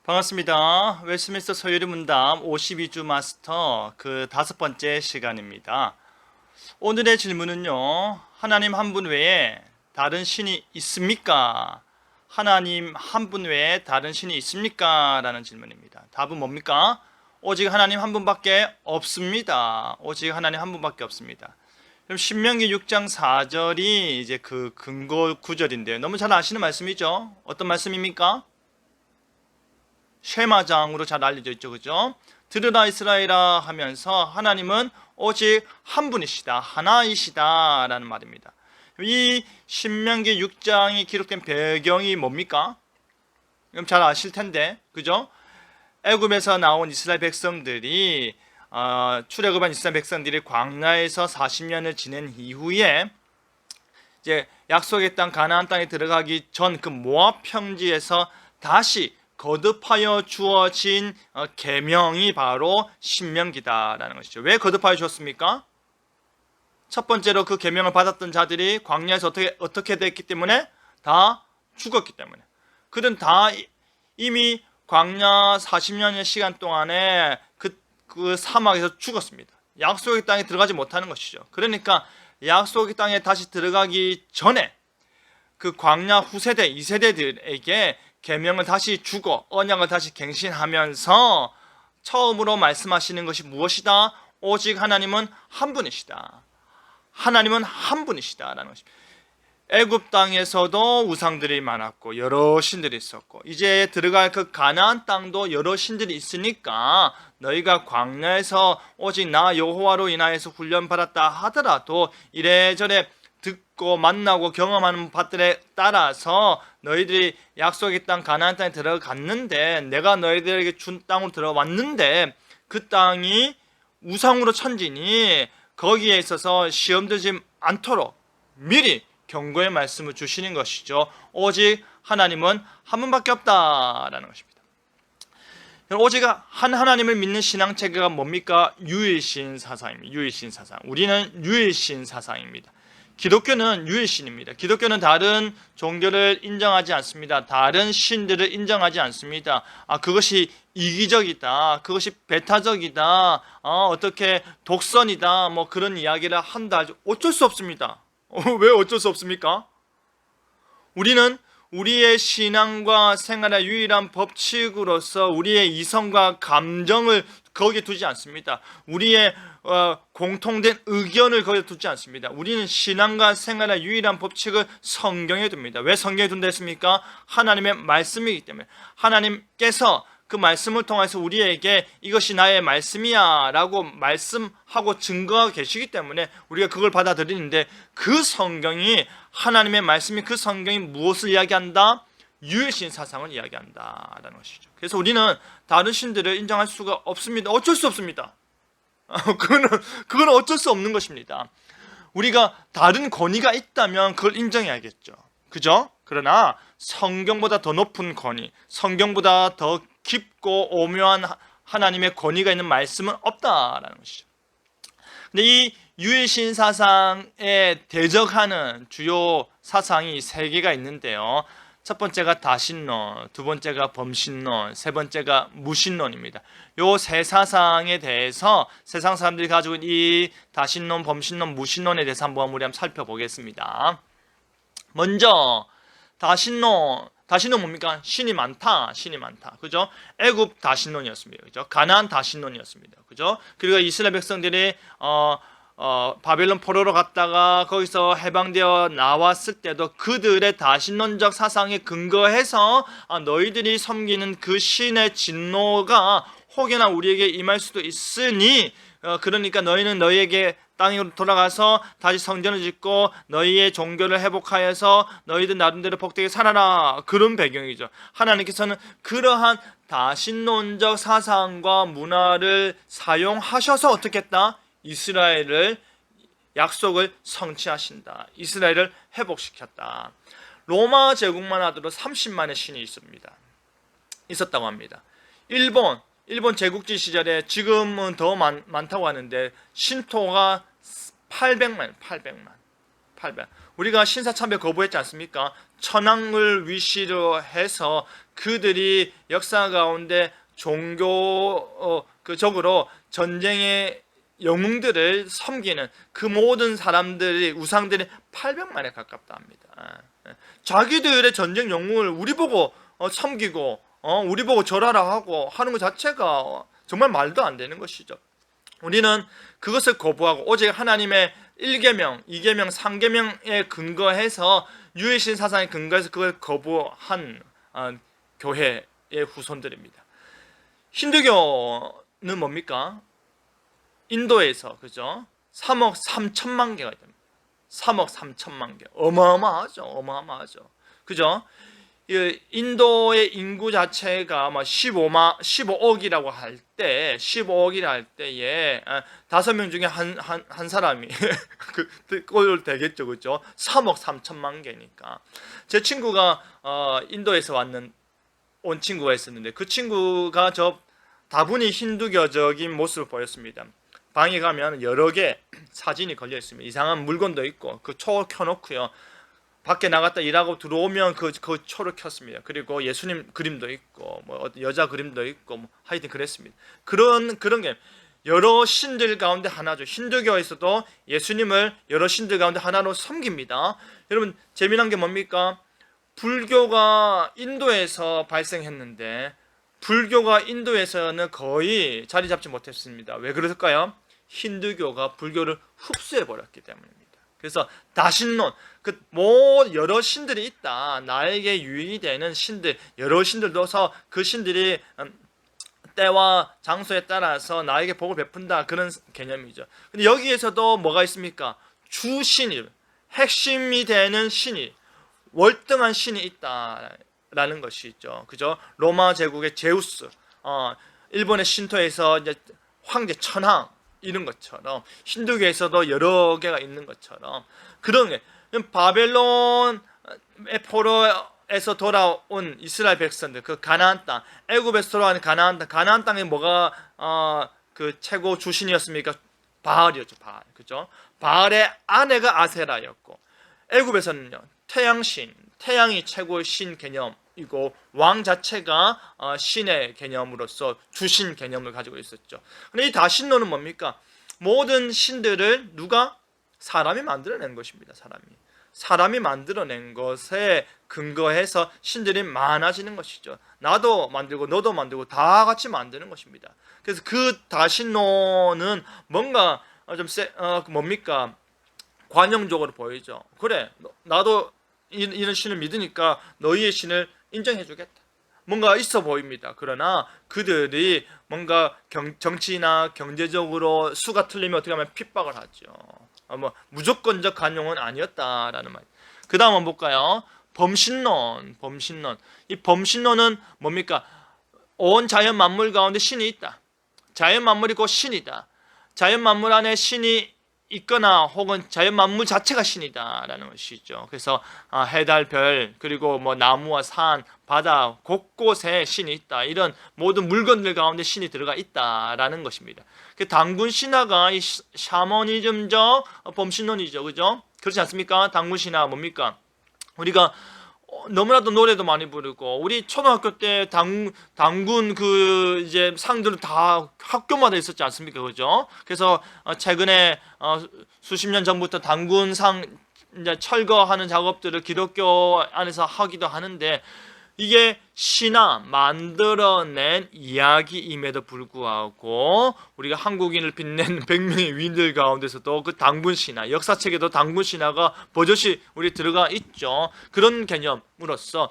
반갑습니다. 웨스트민스터 서유리 문답 52주 마스터 그 5번째 시간입니다. 오늘의 질문은요. 하나님 한 분 외에 다른 신이 있습니까? 하나님 한 분 외에 다른 신이 있습니까? 라는 질문입니다. 답은 뭡니까? 오직 하나님 한 분밖에 없습니다. 오직 하나님 한 분밖에 없습니다. 그럼 신명기 6장 4절이 이제 그 근거 구절인데요. 너무 잘 아시는 말씀이죠? 어떤 말씀입니까? 쉐마장으로 잘 알려져 있죠. 그죠? 들으라 이스라엘아 하면서 하나님은 오직 한 분이시다. 하나이시다 라는 말입니다. 이 신명기 6장이 기록된 배경이 뭡니까? 그럼 잘 아실 텐데. 그죠? 애굽에서 나온 이스라엘 백성들이 출애굽한 이스라엘 백성들이 광야에서 40년을 지낸 이후에 이제 약속의 땅 가나안 땅에 들어가기 전 그 모압 평지에서 다시 거듭하여 주어진 계명이 바로 신명기다라는 것이죠. 왜 거듭하여 주었습니까? 첫 번째로 그 계명을 받았던 자들이 광야에서 어떻게 됐기 때문에 다 죽었기 때문에 그들은 다 이미 광야 40년의 시간 동안에 그 사막에서 죽었습니다. 약속의 땅에 들어가지 못하는 것이죠. 그러니까 약속의 땅에 다시 들어가기 전에 그 광야 후세대 2세대들에게 계명을 다시 주고 언약을 다시 갱신하면서 처음으로 말씀하시는 것이 무엇이다? 오직 하나님은 한 분이시다. 하나님은 한 분이시다라는 것입니다. 애굽 땅에서도 우상들이 많았고 여러 신들이 있었고 이제 들어갈 그 가나안 땅도 여러 신들이 있으니까 너희가 광야에서 오직 나 여호와로 인하여서 훈련받았다 하더라도 이래저래 듣고 만나고 경험하는 바들에 따라서 너희들이 약속의 땅 가나안 땅에 들어갔는데 내가 너희들에게 준 땅으로 들어왔는데 그 땅이 우상으로 천지니 거기에 있어서 시험 들지 않도록 미리 경고의 말씀을 주시는 것이죠. 오직 하나님은 한 분밖에 없다라는 것입니다. 오직 한 하나님을 믿는 신앙체계가 뭡니까? 유일신 사상입니다. 유일신 사상. 우리는 유일신 사상입니다. 기독교는 유일신입니다. 기독교는 다른 종교를 인정하지 않습니다. 다른 신들을 인정하지 않습니다. 그것이 이기적이다. 그것이 배타적이다. 어떻게 독선이다. 뭐 그런 이야기를 한다. 어쩔 수 없습니다. 왜 어쩔 수 없습니까? 우리는 우리의 신앙과 생활의 유일한 법칙으로서 우리의 이성과 감정을 거기에 두지 않습니다. 우리의 공통된 의견을 거기에 두지 않습니다. 우리는 신앙과 생활의 유일한 법칙을 성경에 둡니다. 왜 성경에 둔다 했습니까? 하나님의 말씀이기 때문에 하나님께서 그 말씀을 통해서 우리에게 이것이 나의 말씀이야 라고 말씀하고 증거하고 계시기 때문에 우리가 그걸 받아들이는데 그 성경이 하나님의 말씀이 그 성경이 무엇을 이야기한다? 유일신 사상을 이야기한다 라는 것이죠. 그래서 우리는 다른 신들을 인정할 수가 없습니다. 어쩔 수 없습니다. 그건 어쩔 수 없는 것입니다. 우리가 다른 권위가 있다면 그걸 인정해야겠죠. 그죠? 그러나 성경보다 더 높은 권위, 성경보다 더 깊고 오묘한 하나님의 권위가 있는 말씀은 없다라는 것이죠. 근데 이 유일신 사상에 대적하는 주요 사상이 3개가 있는데요. 첫 번째가 다신론, 두 번째가 범신론, 세 번째가 무신론입니다. 요 세 사상에 대해서 세상 사람들이 가지고 있는 이 다신론, 범신론, 무신론에 대해서 한번 우리 한번 살펴보겠습니다. 먼저 다신론 뭡니까? 신이 많다. 그죠? 애굽 다신론이었습니다. 그죠? 가나안 다신론이었습니다. 그죠? 그리고 이스라엘 백성들이 바벨론 포로로 갔다가 거기서 해방되어 나왔을 때도 그들의 다신론적 사상에 근거해서 너희들이 섬기는 그 신의 진노가 혹여나 우리에게 임할 수도 있으니 그러니까 너희는 너희에게 땅으로 돌아가서 다시 성전을 짓고 너희의 종교를 회복하여서 너희들 나름대로 복되게 살아라. 그런 배경이죠. 하나님께서는 그러한 다신론적 사상과 문화를 사용하셔서 어떻게 했다? 이스라엘을 약속을 성취하신다. 이스라엘을 회복시켰다. 로마 제국만 하더라도 30만의 신이 있었다고 합니다. 일본 제국지 시절에 지금은 더 많다고 하는데 신토가 800만 800. 우리가 신사참배 거부했지 않습니까? 천황을 위시로 해서 그들이 역사 가운데 종교적으로 전쟁의 영웅들을 섬기는 그 모든 사람들이 우상들이 800만에 가깝다 합니다. 자기들의 전쟁 영웅을 우리 보고 섬기고 우리 보고 절하라 하고 하는 것 자체가 정말 말도 안 되는 것이죠. 우리는 그것을 거부하고 오직 하나님의 1계명, 2계명, 3계명에 근거해서 유해신 사상에 근거해서 그걸 거부한 교회의 후손들입니다. 힌두교는 뭡니까? 인도에서 그죠? 3억 3천만 개가 됩니다. 3억 3천만 개. 어마어마하죠. 그죠? 인도의 인구 자체가 15억이라고 할 때, 15억이라 할 때에 5명 중에 한 사람이 꼴 되겠죠, 그죠? 3억 3천만 개니까. 제 친구가 인도에서 온 친구가 있었는데 그 친구가 다분히 힌두교적인 모습을 보였습니다. 방에 가면 여러 개 사진이 걸려 있습니다. 이상한 물건도 있고 그 초 켜놓고요. 밖에 나갔다 일하고 들어오면 그 초를 켰습니다. 그리고 예수님 그림도 있고 뭐 여자 그림도 있고 뭐 하여튼 그랬습니다. 그런 게 여러 신들 가운데 하나죠. 힌두교에서도 예수님을 여러 신들 가운데 하나로 섬깁니다. 여러분 재미난 게 뭡니까? 불교가 인도에서 발생했는데 불교가 인도에서는 거의 자리 잡지 못했습니다. 왜 그랬을까요? 힌두교가 불교를 흡수해 버렸기 때문입니다. 그래서 다신론, 여러 신들이 있다. 나에게 유익이 되는 신들, 여러 신들도서 그 신들이 때와 장소에 따라서 나에게 복을 베푼다. 그런 개념이죠. 근데 여기에서도 뭐가 있습니까? 주신이, 핵심이 되는 신이, 월등한 신이 있다라는 것이 있죠. 그죠? 로마 제국의 제우스, 일본의 신토에서 이제 황제 천황, 이런 것처럼 힌두교에서도 여러 개가 있는 것처럼 그런 게 바벨론의 포로에서 돌아온 이스라엘 백성들 그 가나안 땅 애굽에서 돌아온 가나안 땅에 뭐가 그 최고 주신이었습니까? 바알이었죠. 바알. 그죠? 바알의 아내가 아세라였고 애굽에서는요 태양이 최고의 신 개념이고 왕 자체가 신의 개념으로서 주신 개념을 가지고 있었죠. 근데 이 다신론은 뭡니까? 모든 신들을 누가? 사람이 만들어낸 것입니다. 사람이 만들어낸 것에 근거해서 신들이 많아지는 것이죠. 나도 만들고 너도 만들고 다 같이 만드는 것입니다. 그래서 그 다신론은 뭔가 뭡니까? 관용적으로 보이죠. 그래, 나도 이런 신을 믿으니까 너희의 신을 인정해주겠다. 뭔가 있어 보입니다. 그러나 그들이 뭔가 정치나 경제적으로 수가 틀리면 어떻게 하면 핍박을 하죠. 무조건적 관용은 아니었다라는 말. 그 다음 한번 볼까요? 범신론. 이 범신론은 뭡니까? 온 자연 만물 가운데 신이 있다. 자연 만물이 곧 신이다. 자연 만물 안에 신이 있거나 혹은 자연 만물 자체가 신이다라는 것이죠. 그래서 해달, 별, 그리고 뭐 나무와 산, 바다 곳곳에 신이 있다. 이런 모든 물건들 가운데 신이 들어가 있다라는 것입니다. 그 단군 신화가 이 샤머니즘적 범신론이죠, 그죠? 그렇지 않습니까? 단군 신화 뭡니까? 우리가 너무나도 노래도 많이 부르고 우리 초등학교 때 당군 그 이제 상들은 다 학교마다 있었지 않습니까, 그죠? 그래서 최근에 수십 년 전부터 당군상 이제 철거하는 작업들을 기독교 안에서 하기도 하는데 이게 신화 만들어낸 이야기임에도 불구하고 우리가 한국인을 빛낸 100명의 위인들 가운데서도 그 당군 신화, 역사책에도 당군 신화가 버젓이 우리 들어가 있죠. 그런 개념으로서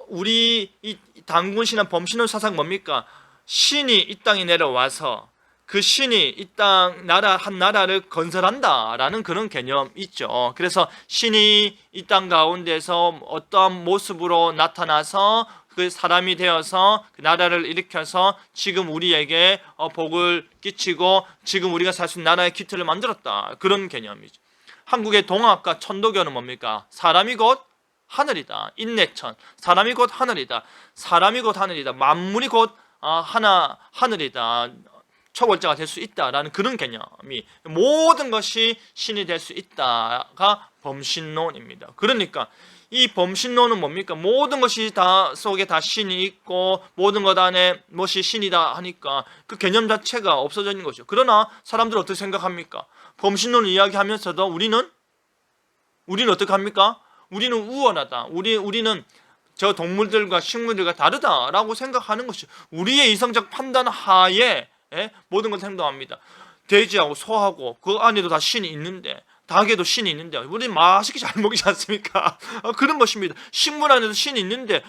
우리 당군 신화 범신론 사상 뭡니까? 신이 이 땅에 내려와서 그 신이 이 땅 한 나라를 건설한다라는 그런 개념 있죠. 그래서 신이 이 땅 가운데서 어떠한 모습으로 나타나서 그 사람이 되어서 그 나라를 일으켜서 지금 우리에게 복을 끼치고 지금 우리가 살 수 있는 나라의 기틀을 만들었다. 그런 개념이죠. 한국의 동학과 천도교는 뭡니까? 사람이 곧 하늘이다. 인내천. 사람이 곧 하늘이다. 만물이 곧 하늘이다. 초월자가 될 수 있다라는 그런 개념이, 모든 것이 신이 될 수 있다가 범신론입니다. 그러니까 이 범신론은 뭡니까? 모든 것이 다 속에 다 신이 있고 모든 것 안에 무엇이 신이다 하니까 그 개념 자체가 없어져 있는 거죠. 그러나 사람들은 어떻게 생각합니까? 범신론을 이야기하면서도 우리는 어떻게 합니까? 우리는 우월하다. 우리는 저 동물들과 식물들과 다르다라고 생각하는 것이, 우리의 이성적 판단 하에 모든 걸 행동합니다. 돼지하고 소하고 그 안에도 다 신이 있는데, 닭에도 신이 있는데 우리는 맛있게 잘 먹이지 않습니까? 그런 것입니다. 식물 안에도 신이 있는데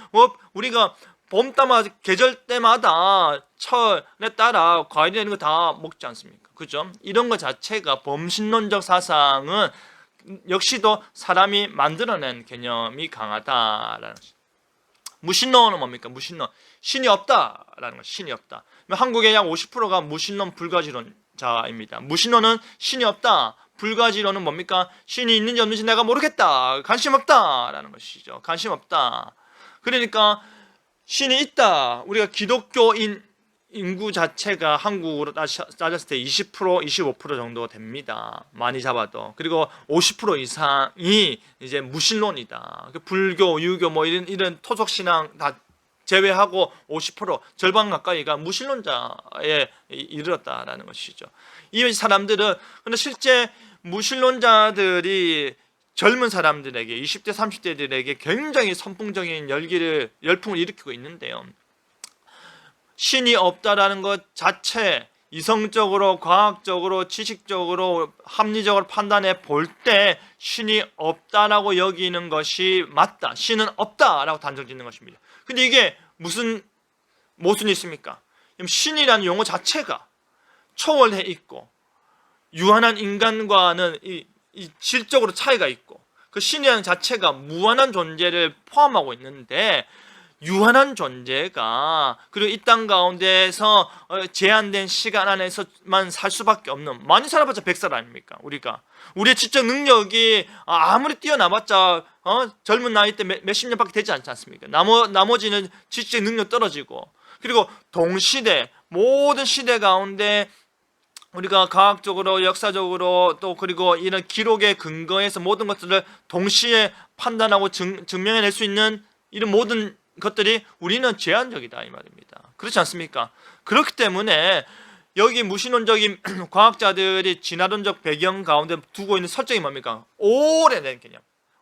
우리가 봄 때마다 계절 때마다 철에 따라 과일이 되는 거 다 먹지 않습니까? 그죠? 이런 것 자체가 범신론적 사상은 역시도 사람이 만들어낸 개념이 강하다라는 것입니다. 무신론은 뭡니까? 무신론, 신이 없다라는 것. 신이 없다. 한국의 약 50%가 무신론 불가지론자입니다. 무신론은 신이 없다. 불가지론은 뭡니까? 신이 있는지 없는지 내가 모르겠다. 관심 없다라는 것이죠. 관심 없다. 그러니까 신이 있다. 우리가 기독교인 인구 자체가 한국으로 따졌을 때 20%, 25% 정도 됩니다. 많이 잡아도. 그리고 50% 이상이 이제 무신론이다. 불교, 유교 뭐 이런 토속 신앙 다 제외하고 50% 절반 가까이가 무신론자에 이르렀다라는 것이죠. 이 사람들은 근데 실제 무신론자들이 젊은 사람들에게 20대 30대들에게 굉장히 선풍적인 열풍을 일으키고 있는데요. 신이 없다라는 것 자체 이성적으로, 과학적으로, 지식적으로, 합리적으로 판단해 볼 때 신이 없다라고 여기는 것이 맞다. 신은 없다라고 단정 짓는 것입니다. 근데 이게 무슨 모순이 있습니까? 신이라는 용어 자체가 초월해 있고 유한한 인간과는 이 질적으로 차이가 있고 그 신이라는 자체가 무한한 존재를 포함하고 있는데 유한한 존재가 그리고 이 땅 가운데에서 제한된 시간 안에서만 살 수밖에 없는, 많이 살아봤자 100살 아닙니까? 우리의 지적 능력이 아무리 뛰어나봤자 젊은 나이 때 몇십 년밖에 되지 않지 않습니까? 나머지는 지적 능력 떨어지고, 그리고 동시대 모든 시대 가운데 우리가 과학적으로, 역사적으로 또 그리고 이런 기록의 근거에서 모든 것들을 동시에 판단하고 증명해낼 수 있는 이런 모든 것들이 우리는 제한적이다 이 말입니다. 그렇지 않습니까? 그렇기 때문에 여기 무신론적인 과학자들이 진화론적 배경 가운데 두고 있는 설정이 뭡니까?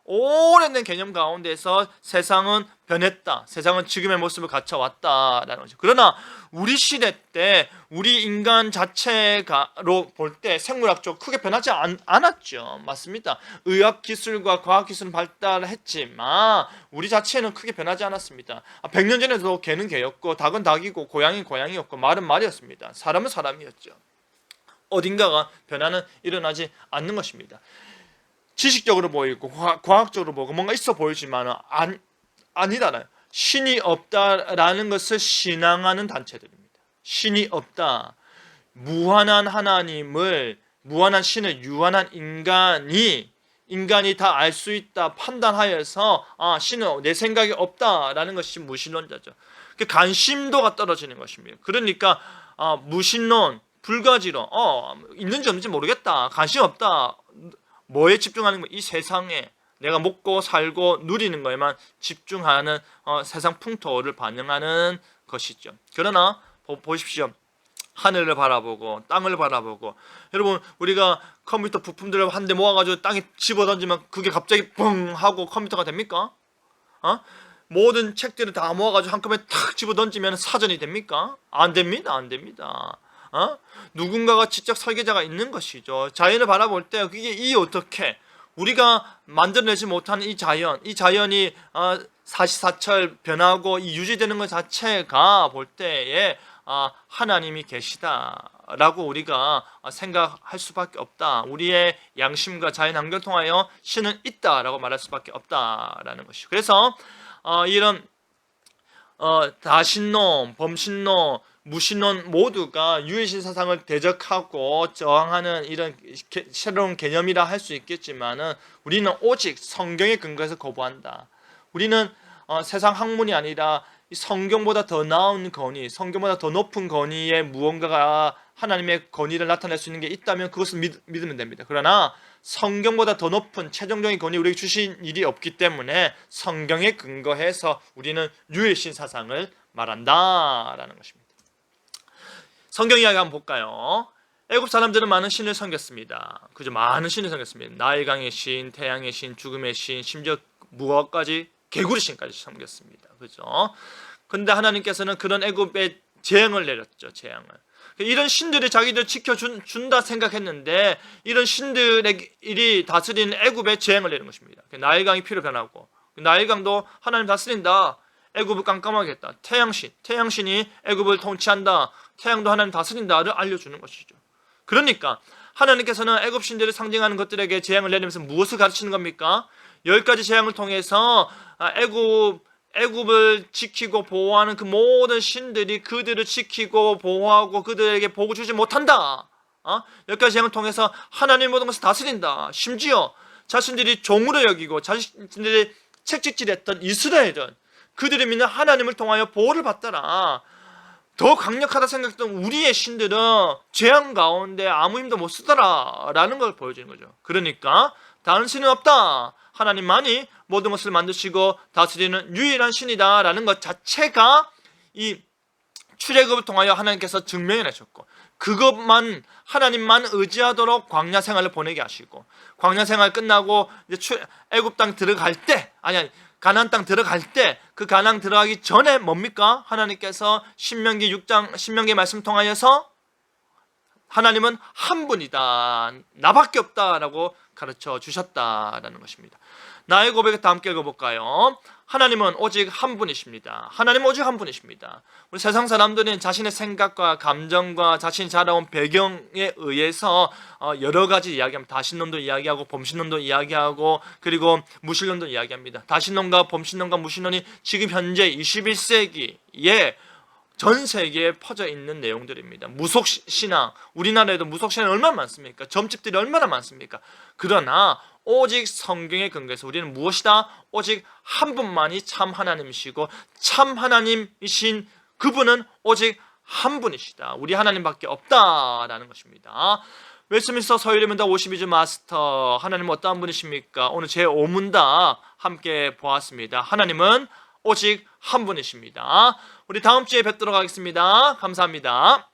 오래된 개념 가운데서 세상은 변했다. 세상은 지금의 모습을 갖춰왔다라는 거죠. 그러나 우리 시대 때 우리 인간 자체로 볼 때 생물학적으로 크게 변하지 않았죠. 맞습니다. 의학 기술과 과학 기술은 발달했지만 우리 자체는 크게 변하지 않았습니다. 100년 전에도 개는 개였고 닭은 닭이고 고양이는 고양이였고 말은 말이었습니다. 사람은 사람이었죠. 어딘가가 변화는 일어나지 않는 것입니다. 지식적으로 보이고 과학적으로 보고 뭔가 있어 보이지만 아니잖아요. 신이 없다라는 것을 신앙하는 단체들입니다. 신이 없다. 무한한 하나님을, 무한한 신을 유한한 인간이 다 알 수 있다 판단하여서 신은 내 생각이 없다라는 것이 무신론자죠. 관심도가 떨어지는 것입니다. 그러니까 무신론, 불가지론, 있는지 없는지 모르겠다, 관심 없다. 뭐에 집중하는 거예요? 이 세상에 내가 먹고 살고 누리는 거에만 집중하는 세상 풍토를 반영하는 것이죠. 그러나 보십시오. 하늘을 바라보고 땅을 바라보고, 여러분 우리가 컴퓨터 부품들을 한 대 모아가지고 땅에 집어던지면 그게 갑자기 뻥 하고 컴퓨터가 됩니까? 모든 책들을 다 모아가지고 한꺼번에 탁 집어던지면 사전이 됩니까? 안 됩니다. 안 됩니다. 누군가가 지적 설계자가 있는 것이죠. 자연을 바라볼 때 그게 어떻게 우리가 만들어내지 못하는 이 자연이 사시사철 변하고 유지되는 것 자체가 볼 때에 하나님이 계시다라고 우리가 생각할 수밖에 없다. 우리의 양심과 자연 환경을 통하여 신은 있다라고 말할 수밖에 없다라는 것이죠. 그래서 이런 다신론, 범신론, 무신론 모두가 유해신 사상을 대적하고 저항하는 이런 새로운 개념이라 할 수 있겠지만은 우리는 오직 성경의 근거에서 거부한다. 우리는 세상 학문이 아니라 이 성경보다 더 나은 권위, 성경보다 더 높은 권위의 무언가가 하나님의 권위를 나타낼 수 있는 게 있다면 그것을 믿으면 됩니다. 그러나 성경보다 더 높은 최종적인 권위 우리에게 주신 일이 없기 때문에 성경에 근거해서 우리는 유일신 사상을 말한다라는 것입니다. 성경 이야기 한번 볼까요? 애굽 사람들은 많은 신을 섬겼습니다. 그죠? 많은 신을 섬겼습니다. 나일강의 신, 태양의 신, 죽음의 신, 심지어 무엇까지 개구리 신까지 섬겼습니다. 그죠? 근데 하나님께서는 그런 애굽에 재앙을 내렸죠. 재앙을. 이런 신들이 자기들 지켜준다 생각했는데 이런 신들이 다스리는 애굽에 재앙을 내린 것입니다. 나일강이 피로 변하고 나일강도 하나님 다스린다. 애굽을 깜깜하게 했다. 태양신이 애굽을 통치한다. 태양도 하나님 다스린다를 알려주는 것이죠. 그러니까 하나님께서는 애굽 신들을 상징하는 것들에게 재앙을 내리면서 무엇을 가르치는 겁니까? 10가지 재앙을 통해서 애굽을 지키고 보호하는 그 모든 신들이 그들을 지키고 보호하고 그들에게 복을 주지 못한다. 10가지 재앙을 통해서 하나님의 모든 것을 다스린다. 심지어 자신들이 종으로 여기고 자신들이 채찍질했던 이스라엘은 그들이 믿는 하나님을 통하여 보호를 받더라. 더 강력하다 생각했던 우리의 신들은 재앙 가운데 아무 힘도 못 쓰더라 라는 걸 보여주는 거죠. 그러니까 다른 신은 없다. 하나님만이 모든 것을 만드시고 다스리는 유일한 신이다 라는 것 자체가 이 출애굽을 통하여 하나님께서 증명해 내셨고, 그것만 하나님만 의지하도록 광야 생활을 보내게 하시고, 광야 생활 끝나고 이제 애굽 땅 들어갈 때, 가나안 땅 들어갈 때, 그 가나안 들어가기 전에 뭡니까? 하나님께서 신명기 6장 신명기 말씀 통하여서 하나님은 한 분이다, 나밖에 없다라고 가르쳐 주셨다라는 것입니다. 나의 고백을 다 함께 읽어볼까요? 하나님은 오직 한 분이십니다. 하나님은 오직 한 분이십니다. 우리 세상 사람들은 자신의 생각과 감정과 자신이 자라온 배경에 의해서 여러 가지 이야기합니다. 다신론도 이야기하고 범신론도 이야기하고 그리고 무신론도 이야기합니다. 다신론과 범신론과 무신론이 지금 현재 21세기에 전 세계에 퍼져 있는 내용들입니다. 무속신앙, 우리나라에도 무속신앙이 얼마나 많습니까? 점집들이 얼마나 많습니까? 그러나 오직 성경에 근거해서 우리는 무엇이다? 오직 한 분만이 참 하나님이시고 참 하나님이신 그분은 오직 한 분이시다. 우리 하나님밖에 없다라는 것입니다. 웨스트민스터 서유리문답 52주 마스터, 하나님은 어떠한 분이십니까? 오늘 제5문답 함께 보았습니다. 하나님은 오직 한 분이십니다. 우리 다음 주에 뵙도록 하겠습니다. 감사합니다.